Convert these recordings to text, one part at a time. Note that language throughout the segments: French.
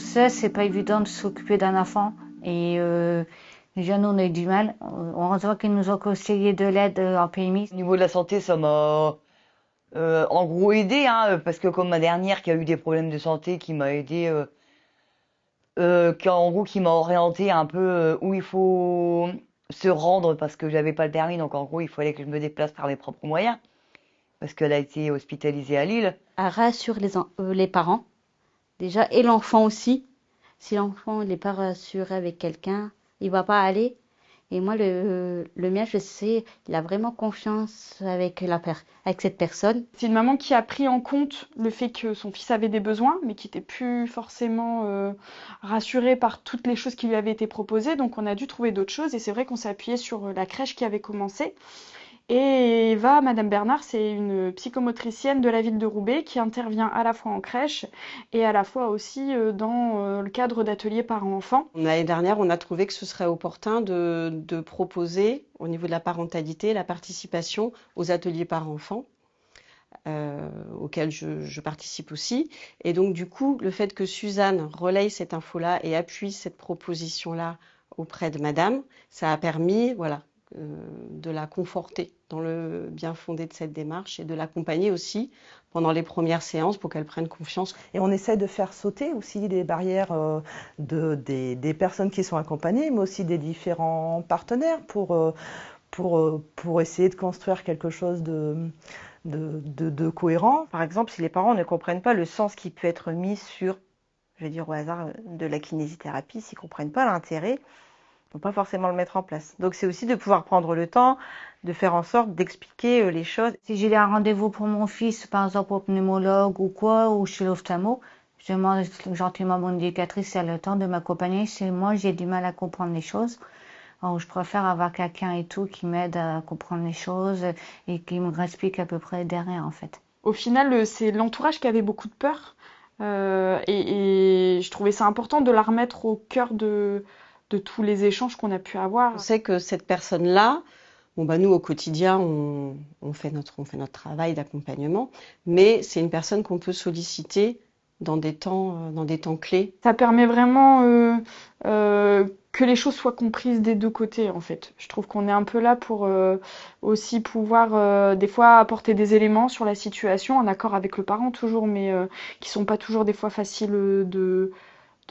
seul, c'est pas évident de s'occuper d'un enfant. Et déjà, nous, on a eu du mal. Heureusement qu'ils nous ont conseillé de l'aide en PMI. Au niveau de la santé, ça m'a en gros aidé, hein, parce que comme ma dernière qui a eu des problèmes de santé, qui m'a aidé, en gros qui m'a orienté un peu où il faut se rendre parce que j'avais pas le permis, donc en gros il fallait que je me déplace par mes propres moyens, parce qu'elle a été hospitalisée à Lille. Elle rassure les parents, déjà, et l'enfant aussi. Si l'enfant n'est pas rassuré avec quelqu'un, il va pas aller. Et moi, le mien, je sais, il a vraiment confiance avec cette personne. C'est une maman qui a pris en compte le fait que son fils avait des besoins, mais qui n'était plus forcément rassurée par toutes les choses qui lui avaient été proposées. Donc on a dû trouver d'autres choses. Et c'est vrai qu'on s'est appuyé sur la crèche qui avait commencé. Et Eva, Madame Bernard, c'est une psychomotricienne de la ville de Roubaix qui intervient à la fois en crèche et à la fois aussi dans le cadre d'ateliers parents-enfants. L'année dernière, on a trouvé que ce serait opportun de proposer, au niveau de la parentalité, la participation aux ateliers parents-enfants, auxquels je participe aussi. Et donc, du coup, le fait que Suzanne relaye cette info-là et appuie cette proposition-là auprès de Madame, ça a permis, voilà, de la conforter dans le bien fondé de cette démarche et de l'accompagner aussi pendant les premières séances pour qu'elle prenne confiance. Et on essaie de faire sauter aussi les barrières des personnes qui sont accompagnées, mais aussi des différents partenaires pour essayer de construire quelque chose de cohérent. Par exemple, si les parents ne comprennent pas le sens qui peut être mis sur, je vais dire au hasard, de la kinésithérapie, s'ils ne comprennent pas l'intérêt, ne vont pas forcément le mettre en place. Donc c'est aussi de pouvoir prendre le temps de faire en sorte d'expliquer les choses. Si j'ai un rendez-vous pour mon fils, par exemple au pneumologue ou quoi, ou chez l'ophtalmo, je demande gentiment à mon éducatrice si elle a le temps de m'accompagner. Si moi j'ai du mal à comprendre les choses, alors je préfère avoir quelqu'un et tout qui m'aide à comprendre les choses et qui me explique à peu près derrière en fait. Au final, c'est l'entourage qui avait beaucoup de peur et je trouvais ça important de la remettre au cœur de tous les échanges qu'on a pu avoir. On sait que cette personne-là, bon bah nous au quotidien on fait notre travail d'accompagnement, mais c'est une personne qu'on peut solliciter dans des temps clés. Ça permet vraiment que les choses soient comprises des deux côtés en fait. Je trouve qu'on est un peu là pour aussi pouvoir des fois apporter des éléments sur la situation en accord avec le parent toujours, mais qui sont pas toujours des fois faciles de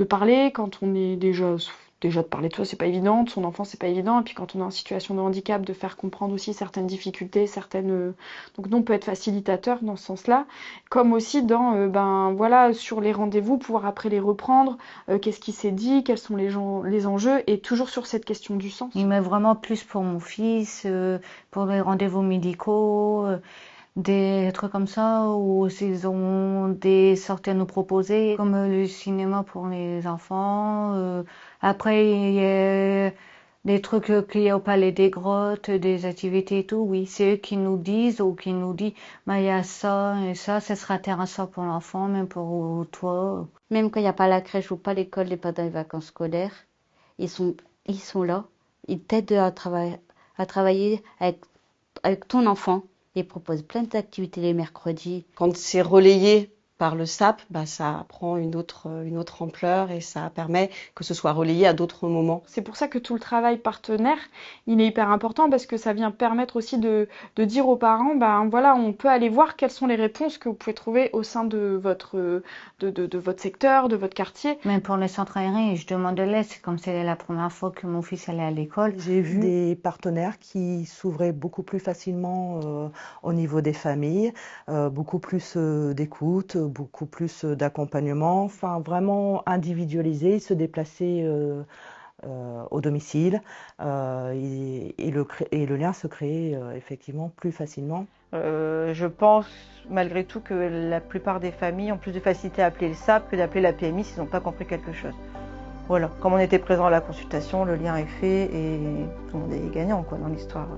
parler quand on est déjà de parler de soi, c'est pas évident, de son enfant, c'est pas évident. Et puis quand on est en situation de handicap, de faire comprendre aussi certaines difficultés, donc nous, on peut être facilitateur dans ce sens-là. Comme aussi dans, voilà, sur les rendez-vous, pouvoir après les reprendre, qu'est-ce qui s'est dit, quels sont les enjeux, et toujours sur cette question du sens. Il met vraiment plus pour mon fils, pour les rendez-vous médicaux, des trucs comme ça, ou s'ils ont des sorties à nous proposer, comme le cinéma pour les enfants. Après, il y a des trucs qu'il y a au Palais des Grottes, des activités et tout. Oui, c'est eux qui nous disent ou qui nous disent, il y a ça et ça sera intéressant pour l'enfant, même pour toi. Même quand il n'y a pas la crèche ou pas l'école, les pas dans les vacances scolaires, ils sont là. Ils t'aident à travailler avec ton enfant. Ils proposent plein d'activités les mercredis. Quand c'est relayé par le SAP, bah, ça prend une autre ampleur et ça permet que ce soit relayé à d'autres moments. C'est pour ça que tout le travail partenaire, il est hyper important parce que ça vient permettre aussi de dire aux parents, voilà, on peut aller voir quelles sont les réponses que vous pouvez trouver au sein de votre secteur, de votre quartier. Même pour les centres aériens, je demande de l'aide, c'est comme c'est la première fois que mon fils allait à l'école. J'ai vu des partenaires qui s'ouvraient beaucoup plus facilement au niveau des familles, beaucoup plus d'écoute, beaucoup plus d'accompagnement, enfin vraiment individualisé, se déplacer au domicile et le lien se crée effectivement plus facilement. Je pense malgré tout que la plupart des familles ont plus de facilité à appeler le SAP que d'appeler la PMI s'ils n'ont pas compris quelque chose. Voilà, comme on était présent à la consultation, le lien est fait et tout le monde est gagnant quoi, dans l'histoire.